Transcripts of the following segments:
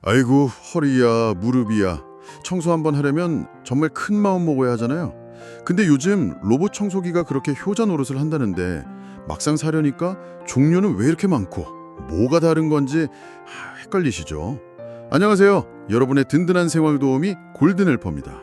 아이고, 허리야, 무릎이야. 청소 한번 하려면 정말 큰 마음 먹어야 하잖아요. 근데 요즘 로봇 청소기가 그렇게 효자 노릇을 한다는데 막상 사려니까 종류는 왜 이렇게 많고 뭐가 다른 건지 헷갈리시죠? 안녕하세요. 여러분의 든든한 생활 도우미 골든헬퍼입니다.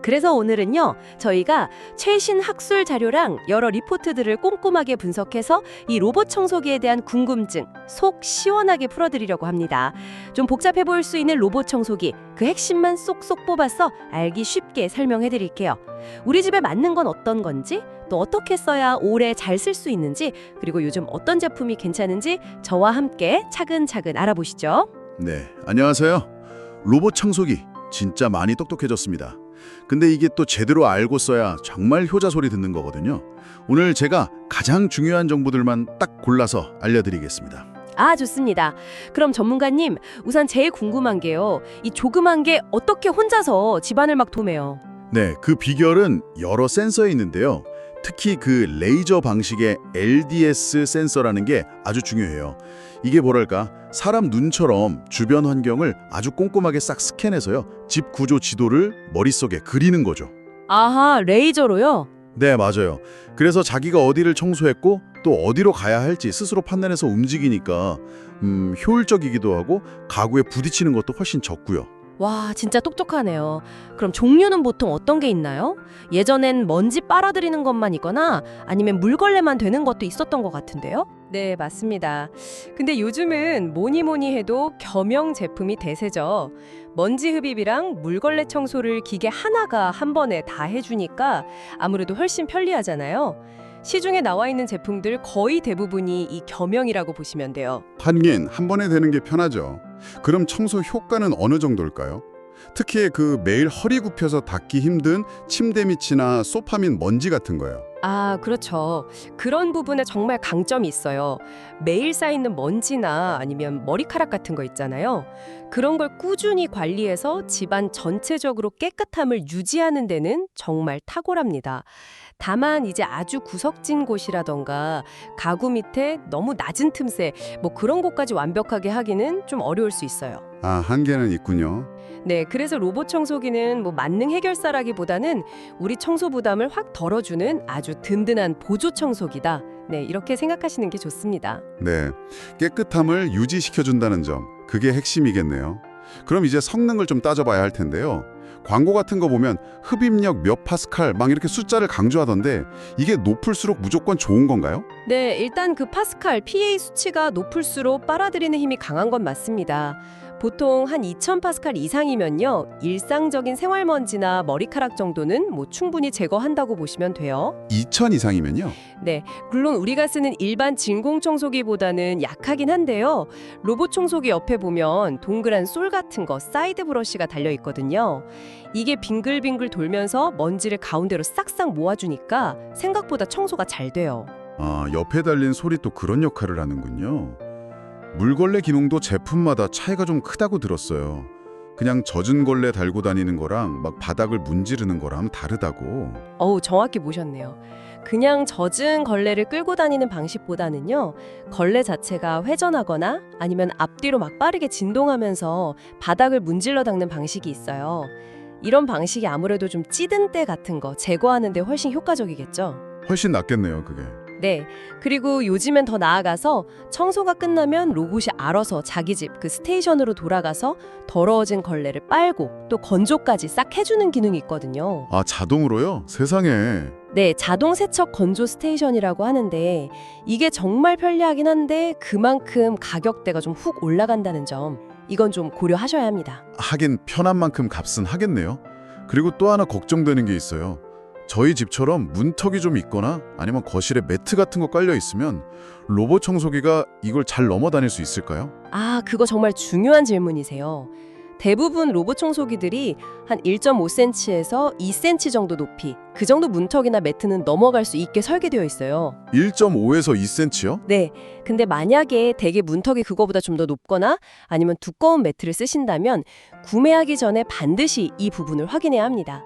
그래서 오늘은요, 저희가 최신 학술 자료랑 여러 리포트들을 꼼꼼하게 분석해서 이 로봇 청소기에 대한 궁금증 속 시원하게 풀어드리려고 합니다. 좀 복잡해 보일 수 있는 로봇 청소기, 그 핵심만 쏙쏙 뽑아서 알기 쉽게 설명해 드릴게요. 우리 집에 맞는 건 어떤 건지, 또 어떻게 써야 오래 잘 쓸 수 있는지, 그리고 요즘 어떤 제품이 괜찮은지 저와 함께 차근차근 알아보시죠. 네, 안녕하세요. 로봇 청소기 진짜 많이 똑똑해졌습니다. 근데 이게 또 제대로 알고 써야 정말 효자 소리 듣는 거거든요. 오늘 제가 가장 중요한 정보들만 딱 골라서 알려드리겠습니다. 아, 좋습니다. 그럼 전문가님, 우선 제일 궁금한 게요. 이 조그만 게 어떻게 혼자서 집안을 막 도매요? 네, 그 비결은 여러 센서에 있는데요. 특히 그 레이저 방식의 LDS 센서라는 게 아주 중요해요. 이게 뭐랄까, 사람 눈처럼 주변 환경을 아주 꼼꼼하게 싹 스캔해서요. 집 구조 지도를 머릿속에 그리는 거죠. 아하, 레이저로요? 네, 맞아요. 그래서 자기가 어디를 청소했고 또 어디로 가야 할지 스스로 판단해서 움직이니까 효율적이기도 하고 가구에 부딪히는 것도 훨씬 적고요. 와, 진짜 똑똑하네요. 그럼 종류는 보통 어떤 게 있나요? 예전엔 먼지 빨아들이는 것만 있거나 아니면 물걸레만 되는 것도 있었던 것 같은데요? 네, 맞습니다. 근데 요즘은 뭐니 해도 겸용 제품이 대세죠. 먼지 흡입이랑 물걸레 청소를 기계 하나가 한 번에 다 해주니까 아무래도 훨씬 편리하잖아요. 시중에 나와 있는 제품들 거의 대부분이 이 겸용이라고 보시면 돼요. 하긴 한 번에 되는 게 편하죠. 그럼 청소 효과는 어느 정도일까요? 특히 그 매일 허리 굽혀서 닦기 힘든 침대 밑이나 소파 밑 먼지 같은 거요. 아, 그렇죠. 그런 부분에 정말 강점이 있어요. 매일 쌓이는 먼지나 아니면 머리카락 같은 거 있잖아요. 그런 걸 꾸준히 관리해서 집안 전체적으로 깨끗함을 유지하는 데는 정말 탁월합니다. 다만 이제 아주 구석진 곳이라던가 가구 밑에 너무 낮은 틈새 뭐 그런 곳까지 완벽하게 하기는 좀 어려울 수 있어요. 아, 한계는 있군요. 네, 그래서 로봇 청소기는 뭐 만능 해결사라기보다는 우리 청소 부담을 확 덜어주는 아주 든든한 보조 청소기다. 네, 이렇게 생각하시는 게 좋습니다. 네, 깨끗함을 유지시켜준다는 점, 그게 핵심이겠네요. 그럼 이제 성능을 좀 따져봐야 할 텐데요. 광고 같은 거 보면 흡입력 몇 파스칼 막 이렇게 숫자를 강조하던데 이게 높을수록 무조건 좋은 건가요? 네, 일단 그 파스칼 PA 수치가 높을수록 빨아들이는 힘이 강한 건 맞습니다. 보통 한 2000파스칼 이상이면요, 일상적인 생활먼지나 머리카락 정도는 뭐 충분히 제거한다고 보시면 돼요. 2000 이상이면요? 네, 물론 우리가 쓰는 일반 진공 청소기보다는 약하긴 한데요. 로봇 청소기 옆에 보면 동그란 솔 같은 거, 사이드 브러쉬가 달려 있거든요. 이게 빙글빙글 돌면서 먼지를 가운데로 싹싹 모아주니까 생각보다 청소가 잘 돼요. 아, 옆에 달린 솔이 또 그런 역할을 하는군요. 물걸레 기능도 제품마다 차이가 좀 크다고 들었어요. 그냥 젖은 걸레 달고 다니는 거랑 막 바닥을 문지르는 거랑 다르다고. 어우, 정확히 보셨네요. 그냥 젖은 걸레를 끌고 다니는 방식보다는요, 걸레 자체가 회전하거나 아니면 앞뒤로 막 빠르게 진동하면서 바닥을 문질러 닦는 방식이 있어요. 이런 방식이 아무래도 좀 찌든 때 같은 거 제거하는 데 훨씬 효과적이겠죠. 훨씬 낫겠네요, 그게. 네, 그리고 요즘엔 더 나아가서 청소가 끝나면 로봇이 알아서 자기 집 그 스테이션으로 돌아가서 더러워진 걸레를 빨고 또 건조까지 싹 해주는 기능이 있거든요. 아, 자동으로요? 세상에. 네, 자동 세척 건조 스테이션이라고 하는데 이게 정말 편리하긴 한데 그만큼 가격대가 좀 훅 올라간다는 점, 이건 좀 고려하셔야 합니다. 하긴 편한 만큼 값은 하겠네요. 그리고 또 하나 걱정되는 게 있어요. 저희 집처럼 문턱이 좀 있거나 아니면 거실에 매트 같은 거 깔려 있으면 로봇 청소기가 이걸 잘 넘어 다닐 수 있을까요? 아, 그거 정말 중요한 질문이세요. 대부분 로봇 청소기들이 한 1.5cm에서 2cm 정도 높이, 그 정도 문턱이나 매트는 넘어갈 수 있게 설계되어 있어요. 1.5에서 2cm요? 네, 근데 만약에 대개 문턱이 그거보다 좀 더 높거나 아니면 두꺼운 매트를 쓰신다면 구매하기 전에 반드시 이 부분을 확인해야 합니다.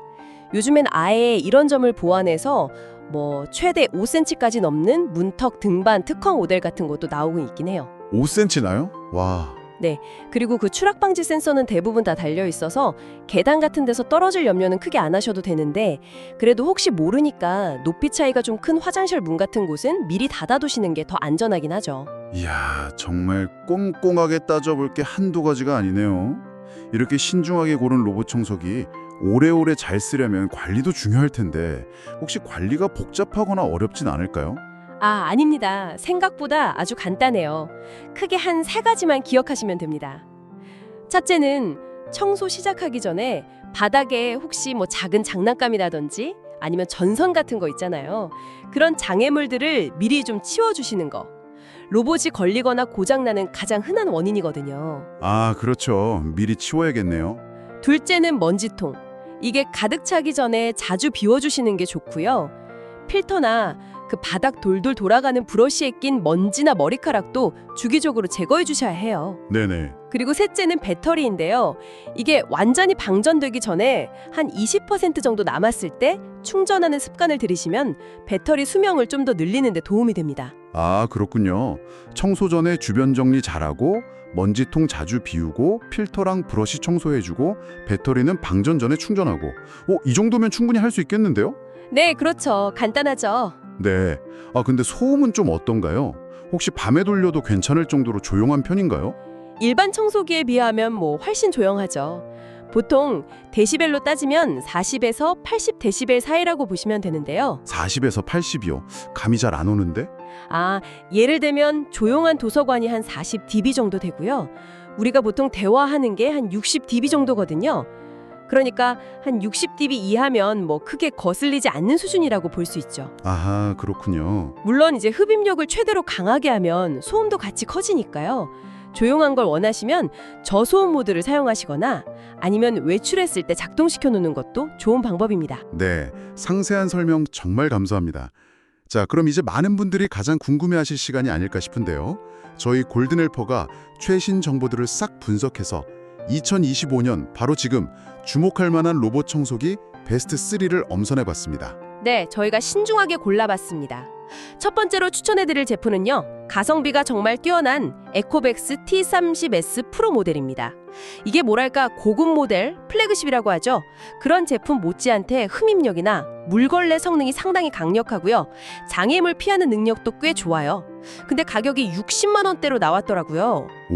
요즘엔 아예 이런 점을 보완해서 뭐 최대 5cm까지 넘는 문턱 등반 특허 모델 같은 것도 나오고 있긴 해요. 5cm 나요? 와, 네, 그리고 그 추락 방지 센서는 대부분 다 달려 있어서 계단 같은 데서 떨어질 염려는 크게 안 하셔도 되는데 그래도 혹시 모르니까 높이 차이가 좀 큰 화장실 문 같은 곳은 미리 닫아두시는 게 더 안전하긴 하죠. 이야, 정말 꼼꼼하게 따져볼 게 한두 가지가 아니네요. 이렇게 신중하게 고른 로봇 청소기 오래오래 잘 쓰려면 관리도 중요할 텐데 혹시 관리가 복잡하거나 어렵진 않을까요? 아닙니다. 생각보다 아주 간단해요. 크게 한 3가지만 기억하시면 됩니다. 첫째는 청소 시작하기 전에 바닥에 혹시 뭐 작은 장난감이라든지 아니면 전선 같은 거 있잖아요. 그런 장애물들을 미리 좀 치워주시는 거. 로봇이 걸리거나 고장나는 가장 흔한 원인이거든요. 아, 그렇죠. 미리 치워야겠네요. 둘째는 먼지통. 이게 가득 차기 전에 자주 비워주시는 게 좋고요. 필터나 그 바닥 돌돌 돌아가는 브러쉬에 낀 먼지나 머리카락도 주기적으로 제거해 주셔야 해요. 네네. 그리고 셋째는 배터리인데요. 이게 완전히 방전되기 전에 한 20% 정도 남았을 때 충전하는 습관을 들이시면 배터리 수명을 좀 더 늘리는 데 도움이 됩니다. 아, 그렇군요. 청소 전에 주변 정리 잘하고 먼지통 자주 비우고 필터랑 브러쉬 청소해주고 배터리는 방전 전에 충전하고 이 정도면 충분히 할 수 있겠는데요? 네, 그렇죠. 간단하죠. 네. 아, 근데 소음은 좀 어떤가요? 혹시 밤에 돌려도 괜찮을 정도로 조용한 편인가요? 일반 청소기에 비하면 훨씬 조용하죠. 보통 데시벨로 따지면 40에서 80 데시벨 사이라고 보시면 되는데요. 40에서 80이요. 감이 잘 안 오는데? 예를 들면 조용한 도서관이 한 40 dB 정도 되고요. 우리가 보통 대화하는 게 한 60 dB 정도거든요. 그러니까 한 60 dB 이하면 크게 거슬리지 않는 수준이라고 볼 수 있죠. 아하, 그렇군요. 물론 이제 흡입력을 최대로 강하게 하면 소음도 같이 커지니까요. 조용한 걸 원하시면 저소음 모드를 사용하시거나 아니면 외출했을 때 작동시켜 놓는 것도 좋은 방법입니다. 네, 상세한 설명 정말 감사합니다. 자, 그럼 이제 많은 분들이 가장 궁금해하실 시간이 아닐까 싶은데요. 저희 골든헬퍼가 최신 정보들을 싹 분석해서 2025년 바로 지금 주목할 만한 로봇 청소기 베스트 3를 엄선해봤습니다. 네, 저희가 신중하게 골라봤습니다. 첫 번째로 추천해드릴 제품은요. 가성비가 정말 뛰어난 에코백스 T30S 프로 모델입니다. 이게 뭐랄까 고급 모델, 플래그십이라고 하죠. 그런 제품 못지않게 흡입력이나 물걸레 성능이 상당히 강력하고요. 장애물 피하는 능력도 꽤 좋아요. 근데 가격이 60만 원대로 나왔더라고요. 오,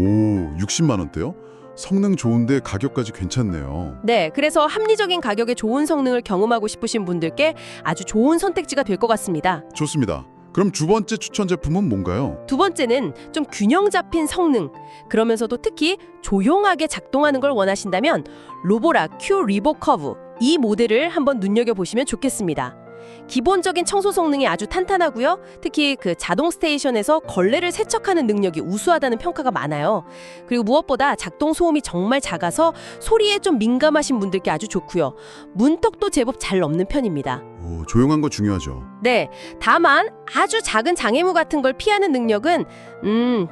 60만 원대요? 성능 좋은데 가격까지 괜찮네요. 네, 그래서 합리적인 가격에 좋은 성능을 경험하고 싶으신 분들께 아주 좋은 선택지가 될 것 같습니다. 좋습니다. 그럼 두 번째 추천 제품은 뭔가요? 두 번째는 좀 균형 잡힌 성능, 그러면서도 특히 조용하게 작동하는 걸 원하신다면 로보라 Q 리버 커브 이 모델을 한번 눈여겨보시면 좋겠습니다. 기본적인 청소 성능이 아주 탄탄하고요. 특히 그 자동 스테이션에서 걸레를 세척하는 능력이 우수하다는 평가가 많아요. 그리고 무엇보다 작동 소음이 정말 작아서 소리에 좀 민감하신 분들께 아주 좋고요. 문턱도 제법 잘 넘는 편입니다. 오, 조용한 거 중요하죠. 네, 다만 아주 작은 장애물 같은 걸 피하는 능력은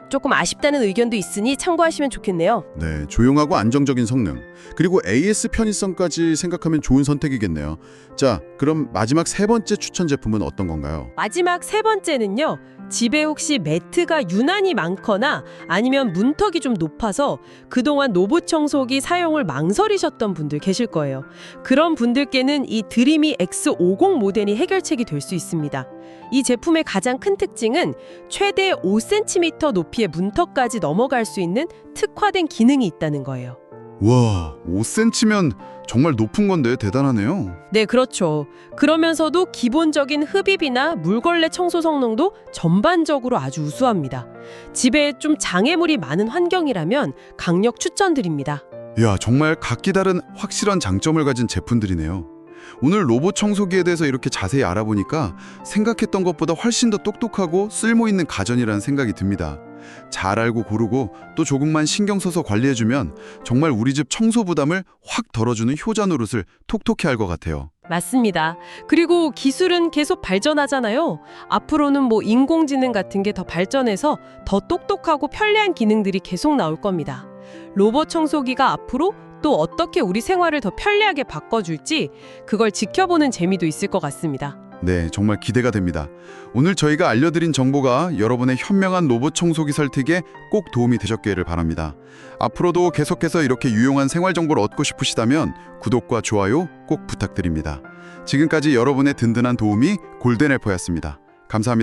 조금 아쉽다는 의견도 있으니 참고하시면 좋겠네요. 네, 조용하고 안정적인 성능, 그리고 AS 편의성까지 생각하면 좋은 선택이겠네요. 자, 그럼 마지막 세 번째 추천 제품은 어떤 건가요? 마지막 세 번째는요. 집에 혹시 매트가 유난히 많거나 아니면 문턱이 좀 높아서 그동안 로봇 청소기 사용을 망설이셨던 분들 계실 거예요. 그런 분들께는 이 드리미 X50 모델이 해결책이 될 수 있습니다. 이 제품의 가장 큰 특징은 최대 5cm 높이의 문턱까지 넘어갈 수 있는 특화된 기능이 있다는 거예요. 와, 5cm면 정말 높은 건데 대단하네요. 네, 그렇죠. 그러면서도 기본적인 흡입이나 물걸레 청소 성능도 전반적으로 아주 우수합니다. 집에 좀 장애물이 많은 환경이라면 강력 추천드립니다. 이야, 정말 각기 다른 확실한 장점을 가진 제품들이네요. 오늘 로봇 청소기에 대해서 이렇게 자세히 알아보니까 생각했던 것보다 훨씬 더 똑똑하고 쓸모있는 가전이라는 생각이 듭니다. 잘 알고 고르고 또 조금만 신경 써서 관리해주면 정말 우리 집 청소 부담을 확 덜어주는 효자 노릇을 톡톡히 할 것 같아요. 맞습니다. 그리고 기술은 계속 발전하잖아요. 앞으로는 인공지능 같은 게 더 발전해서 더 똑똑하고 편리한 기능들이 계속 나올 겁니다. 로봇 청소기가 앞으로 또 어떻게 우리 생활을 더 편리하게 바꿔줄지 그걸 지켜보는 재미도 있을 것 같습니다. 네, 정말 기대가 됩니다. 오늘 저희가 알려드린 정보가 여러분의 현명한 로봇 청소기 설득에 꼭 도움이 되셨기를 바랍니다. 앞으로도 계속해서 이렇게 유용한 생활 정보를 얻고 싶으시다면 구독과 좋아요 꼭 부탁드립니다. 지금까지 여러분의 든든한 도움이 골든헬퍼였습니다. 감사합니다.